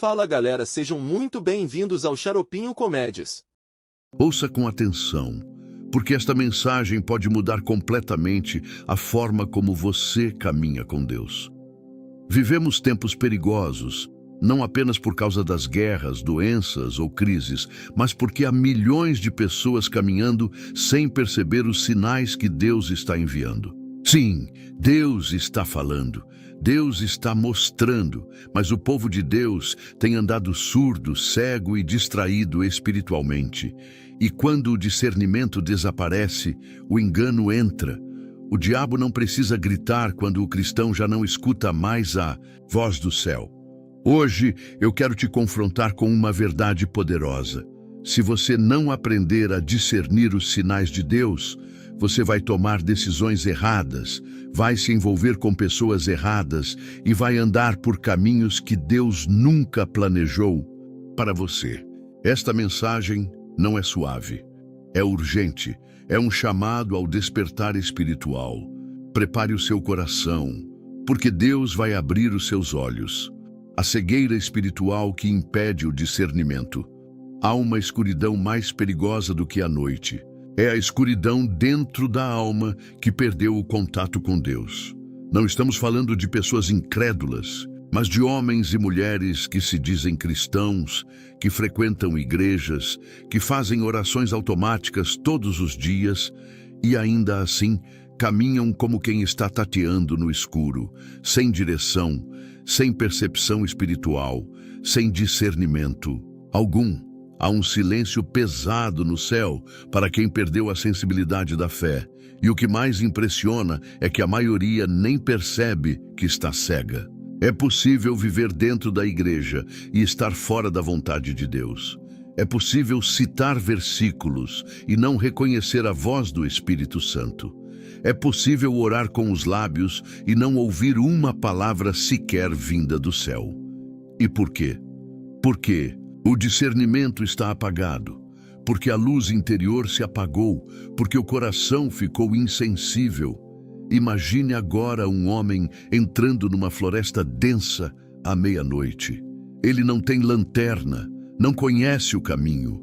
Fala galera, sejam muito bem-vindos ao Xaropinho Comédias. Ouça com atenção, porque esta mensagem pode mudar completamente a forma como você caminha com Deus. Vivemos tempos perigosos, não apenas por causa das guerras, doenças ou crises, mas porque há milhões de pessoas caminhando sem perceber os sinais que Deus está enviando. Sim, Deus está falando, Deus está mostrando, mas o povo de Deus tem andado surdo, cego e distraído espiritualmente. E quando o discernimento desaparece, o engano entra. O diabo não precisa gritar quando o cristão já não escuta mais a voz do céu. Hoje eu quero te confrontar com uma verdade poderosa. Se você não aprender a discernir os sinais de Deus, você vai tomar decisões erradas, vai se envolver com pessoas erradas e vai andar por caminhos que Deus nunca planejou para você. Esta mensagem não é suave, é urgente, é um chamado ao despertar espiritual. Prepare o seu coração, porque Deus vai abrir os seus olhos. A cegueira espiritual que impede o discernimento. Há uma escuridão mais perigosa do que a noite. É a escuridão dentro da alma que perdeu o contato com Deus. Não estamos falando de pessoas incrédulas, mas de homens e mulheres que se dizem cristãos, que frequentam igrejas, que fazem orações automáticas todos os dias e ainda assim caminham como quem está tateando no escuro, sem direção, sem percepção espiritual, sem discernimento algum. Há um silêncio pesado no céu para quem perdeu a sensibilidade da fé. E o que mais impressiona é que a maioria nem percebe que está cega. É possível viver dentro da igreja e estar fora da vontade de Deus. É possível citar versículos e não reconhecer a voz do Espírito Santo. É possível orar com os lábios e não ouvir uma palavra sequer vinda do céu. E por quê? Por quê? O discernimento está apagado, porque a luz interior se apagou, porque o coração ficou insensível. Imagine agora um homem entrando numa floresta densa à meia-noite. Ele não tem lanterna, não conhece o caminho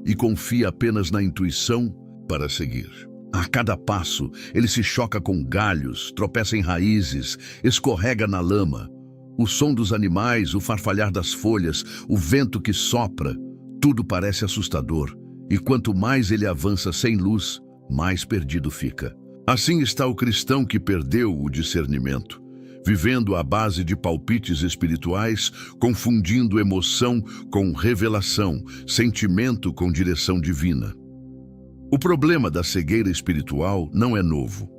e confia apenas na intuição para seguir. A cada passo, ele se choca com galhos, tropeça em raízes, escorrega na lama. O som dos animais, o farfalhar das folhas, o vento que sopra, tudo parece assustador. E quanto mais ele avança sem luz, mais perdido fica. Assim está o cristão que perdeu o discernimento, vivendo à base de palpites espirituais, confundindo emoção com revelação, sentimento com direção divina. O problema da cegueira espiritual não é novo.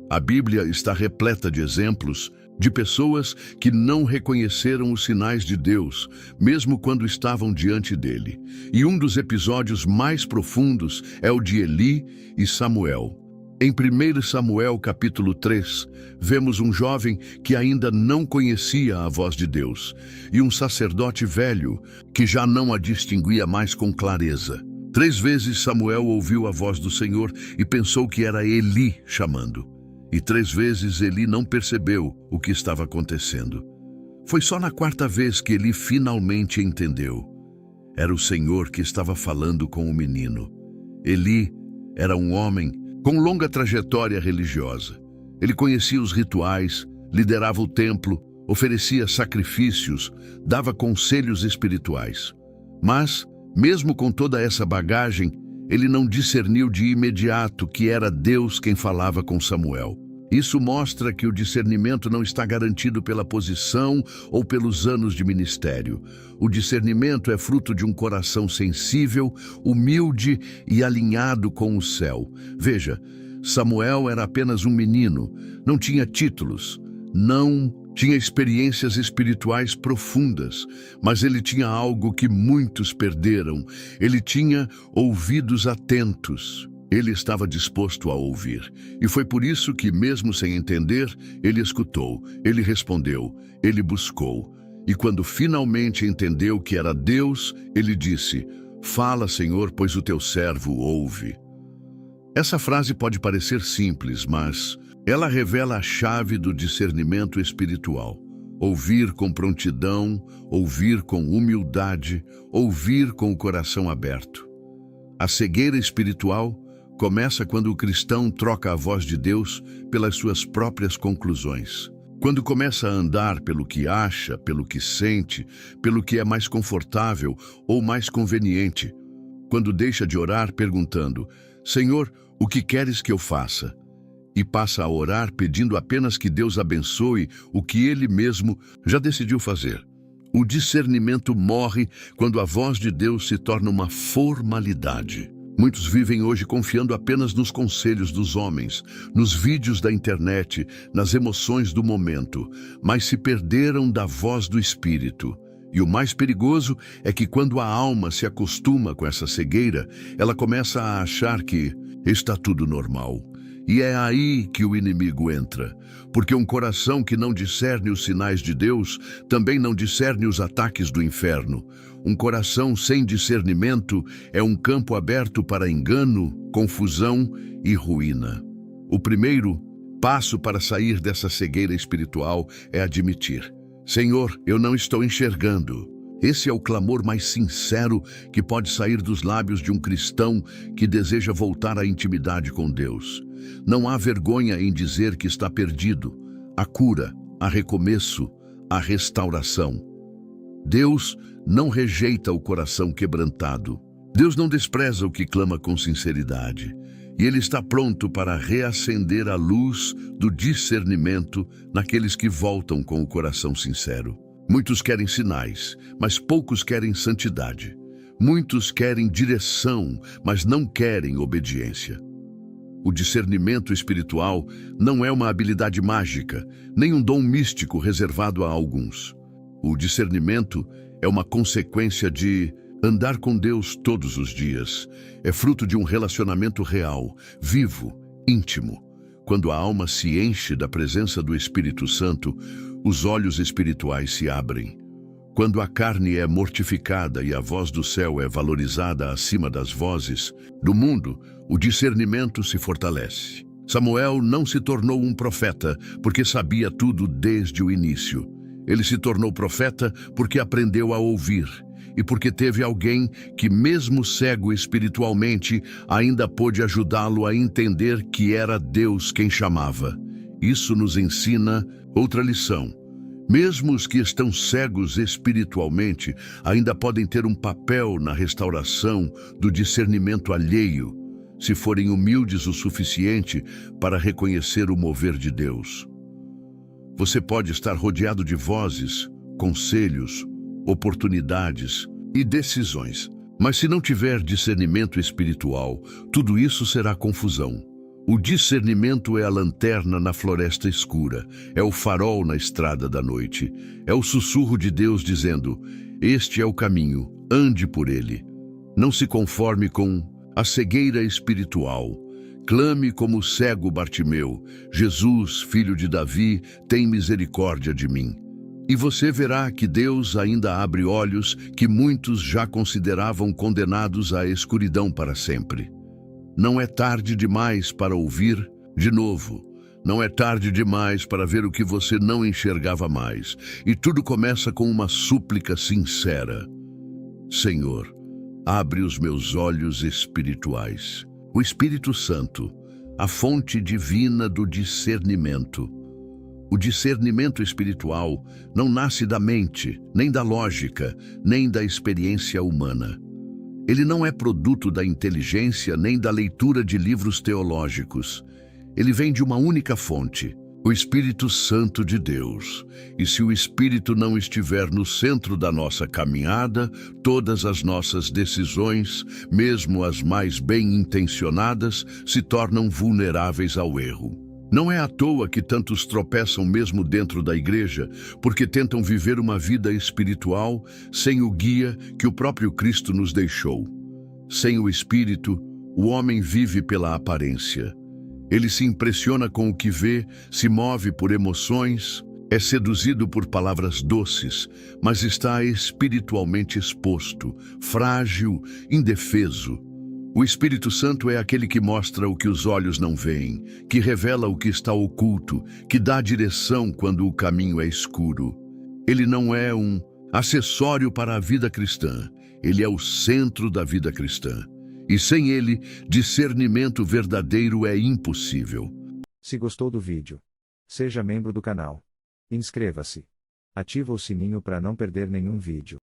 A Bíblia está repleta de exemplos de pessoas que não reconheceram os sinais de Deus, mesmo quando estavam diante dele. E um dos episódios mais profundos é o de Eli e Samuel. Em 1 Samuel capítulo 3, vemos um jovem que ainda não conhecia a voz de Deus e um sacerdote velho que já não a distinguia mais com clareza. 3 vezes Samuel ouviu a voz do Senhor e pensou que era Eli chamando. E 3 vezes Eli não percebeu o que estava acontecendo. Foi só na 4ª vez que Eli finalmente entendeu. Era o Senhor que estava falando com o menino. Eli era um homem com longa trajetória religiosa. Ele conhecia os rituais, liderava o templo, oferecia sacrifícios, dava conselhos espirituais. Mas, mesmo com toda essa bagagem, ele não discerniu de imediato que era Deus quem falava com Samuel. Isso mostra que o discernimento não está garantido pela posição ou pelos anos de ministério. O discernimento é fruto de um coração sensível, humilde e alinhado com o céu. Veja, Samuel era apenas um menino, não tinha títulos, não tinha experiências espirituais profundas, mas ele tinha algo que muitos perderam. Ele tinha ouvidos atentos. Ele estava disposto a ouvir. E foi por isso que, mesmo sem entender, ele escutou, ele respondeu, ele buscou. E quando finalmente entendeu que era Deus, ele disse: "Fala, Senhor, pois o teu servo ouve." Essa frase pode parecer simples, mas ela revela a chave do discernimento espiritual. ouvir com prontidão, ouvir com humildade, ouvir com o coração aberto. A cegueira espiritual começa quando o cristão troca a voz de Deus pelas suas próprias conclusões. Quando começa a andar pelo que acha, pelo que sente, pelo que é mais confortável ou mais conveniente. Quando deixa de orar perguntando: Senhor, o que queres que eu faça? E passa a orar pedindo apenas que Deus abençoe o que ele mesmo já decidiu fazer. O discernimento morre quando a voz de Deus se torna uma formalidade. Muitos vivem hoje confiando apenas nos conselhos dos homens, nos vídeos da internet, nas emoções do momento, mas se perderam da voz do Espírito. E o mais perigoso é que quando a alma se acostuma com essa cegueira, ela começa a achar que está tudo normal. E é aí que o inimigo entra, porque um coração que não discerne os sinais de Deus também não discerne os ataques do inferno. Um coração sem discernimento é um campo aberto para engano, confusão e ruína. O primeiro passo para sair dessa cegueira espiritual é admitir: Senhor, eu não estou enxergando. Esse é o clamor mais sincero que pode sair dos lábios de um cristão que deseja voltar à intimidade com Deus. Não há vergonha em dizer que está perdido. Há cura, há recomeço, há restauração. Deus não rejeita o coração quebrantado. Deus não despreza o que clama com sinceridade. E Ele está pronto para reacender a luz do discernimento naqueles que voltam com o coração sincero. Muitos querem sinais, mas poucos querem santidade. Muitos querem direção, mas não querem obediência. O discernimento espiritual não é uma habilidade mágica, nem um dom místico reservado a alguns. O discernimento é uma consequência de andar com Deus todos os dias. É fruto de um relacionamento real, vivo, íntimo. Quando a alma se enche da presença do Espírito Santo, os olhos espirituais se abrem. Quando a carne é mortificada e a voz do céu é valorizada acima das vozes do mundo, o discernimento se fortalece. Samuel não se tornou um profeta porque sabia tudo desde o início. Ele se tornou profeta porque aprendeu a ouvir e porque teve alguém que, mesmo cego espiritualmente, ainda pôde ajudá-lo a entender que era Deus quem chamava. Isso nos ensina outra lição. Mesmo os que estão cegos espiritualmente ainda podem ter um papel na restauração do discernimento alheio, se forem humildes o suficiente para reconhecer o mover de Deus. Você pode estar rodeado de vozes, conselhos, oportunidades e decisões, mas se não tiver discernimento espiritual, tudo isso será confusão. O discernimento é a lanterna na floresta escura, é o farol na estrada da noite, é o sussurro de Deus dizendo: este é o caminho, ande por ele. Não se conforme com a cegueira espiritual. Clame como o cego Bartimeu: Jesus, filho de Davi, tem misericórdia de mim. E você verá que Deus ainda abre olhos que muitos já consideravam condenados à escuridão para sempre. Não é tarde demais para ouvir de novo. Não é tarde demais para ver o que você não enxergava mais. E tudo começa com uma súplica sincera: Senhor, abre os meus olhos espirituais. O Espírito Santo, a fonte divina do discernimento. O discernimento espiritual não nasce da mente, nem da lógica, nem da experiência humana. Ele não é produto da inteligência nem da leitura de livros teológicos. Ele vem de uma única fonte, o Espírito Santo de Deus. E se o Espírito não estiver no centro da nossa caminhada, todas as nossas decisões, mesmo as mais bem-intencionadas, se tornam vulneráveis ao erro. Não é à toa que tantos tropeçam mesmo dentro da igreja, porque tentam viver uma vida espiritual sem o guia que o próprio Cristo nos deixou. Sem o Espírito, o homem vive pela aparência. Ele se impressiona com o que vê, se move por emoções, é seduzido por palavras doces, mas está espiritualmente exposto, frágil, indefeso. O Espírito Santo é aquele que mostra o que os olhos não veem, que revela o que está oculto, que dá direção quando o caminho é escuro. Ele não é um acessório para a vida cristã. Ele é o centro da vida cristã. E sem ele, discernimento verdadeiro é impossível. Se gostou do vídeo, seja membro do canal. Inscreva-se. Ativa o sininho para não perder nenhum vídeo.